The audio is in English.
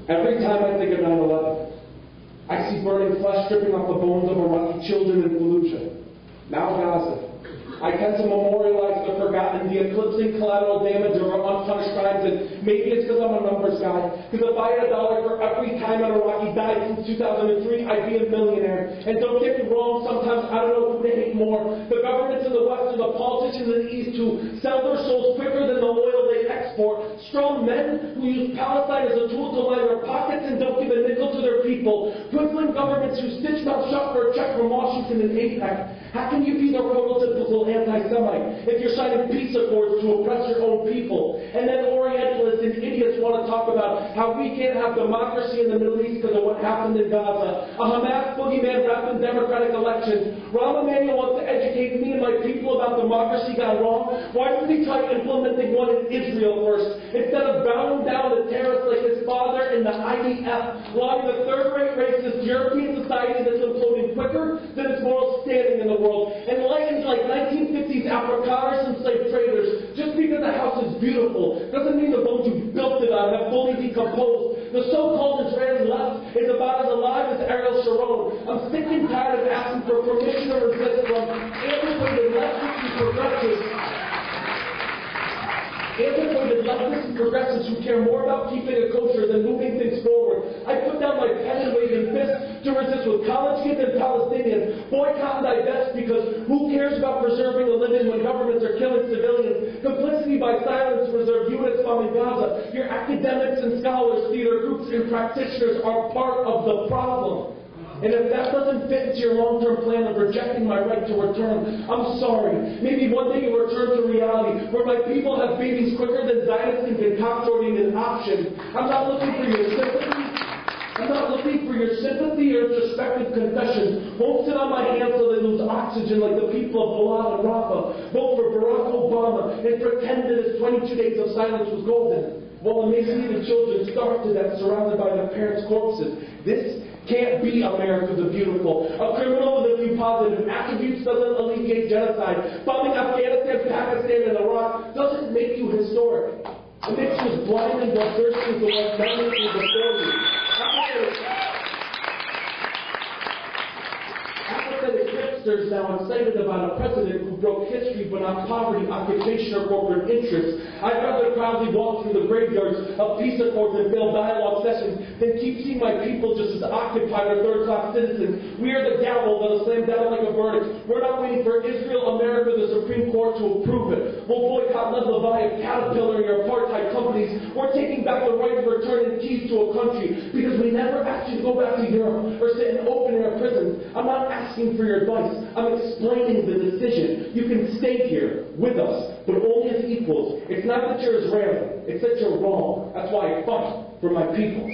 Every time I think of 9/11, I see burning flesh dripping off the bones of Iraqi children in Fallujah. Now Gaza. I tend to memorialize the forgotten, the eclipsing collateral damage of unpunished crimes, and maybe it's because I'm a numbers guy. Because if I had $1 for every time an Iraqi died since 2003, I'd be a millionaire. And don't get me wrong, sometimes I don't know who to hate more. The governments in the West or the politicians in the East who sell their souls quicker than the oil they export. Strong men who use Palestine as a tool to line their pockets and don't give a nickel to their people. Twinkling governments who stitch mouth shut for a check from Washington and APEC. How can you be their prototypical anti-Semite if you're signing peace accords to oppress your own people? And then Orientalists and idiots want to talk about how we can't have democracy in the Middle East because of what happened in Gaza. A Hamas boogeyman wrapped in democratic elections. Rahm Emanuel wants to educate me and my people about democracy gone wrong. Why didn't he try implementing one in Israel first, instead of bowing down to terrorists like his father in the IDF, lobbying the third-rate racist European society that's imploding quicker than its moral standing in the world? Enlightened like 1950s Afrikaners and slave traders. Just because a house is beautiful doesn't mean the bones you built it on have fully decomposed. The so-called Israeli left is about as alive as Ariel Sharon. I'm sick and tired of asking for permission to resist from antiquated leftists and progressives. Antiquated leftists and progressives who care more about keeping it kosher than moving things forward. I put down my pen and waving fists to resist with college kids and Palestinians. Boycott and divest because who cares about preserving the living when governments are killing civilians? Complicity by silence preserve units bombing Gaza. Your academics and scholars, theater groups, and practitioners are part of the problem. And if that doesn't fit into your long-term plan of rejecting my right to return, I'm sorry. Maybe one day you'll return to reality, where my people have babies quicker than Zionists can concoct an option. I'm not looking for your sympathy. I'm not looking for your sympathy or introspective confessions. Won't sit on my hands so they lose oxygen like the people of Balad and Rafah. Vote for Barack Obama and pretend that his 22 days of silence was golden. While emaciated children starve to death surrounded by their parents' corpses. This can't be America the Beautiful. A criminal with a few positive attributes doesn't alleviate genocide. Bombing Afghanistan, Pakistan, and Iraq doesn't make you historic. It makes you as blind and bloodthirsty as the one memory is before you. Apathetic hipsters now excited about a president who broke history but not poverty, occupation, or corporate interests. I'd rather proudly walk through the graveyards of peace accords and failed dialogue sessions than keep seeing my people just as occupied or third-class citizens. We are the gavel that'll slam down like a verdict. We're not waiting for Israel, America, the Supreme Court to approve it. We'll boycott Lev Levi, Caterpillar, and your apartheid companies. We're taking back the right of returning keys to a country because we never asked you to go back to Europe or sit in open-air prisons. I'm not asking for your advice. I'm explaining the decision. You can stay here with us, but only as equals. It's not that you're Israeli. It's that you're wrong. That's why I fight for my people.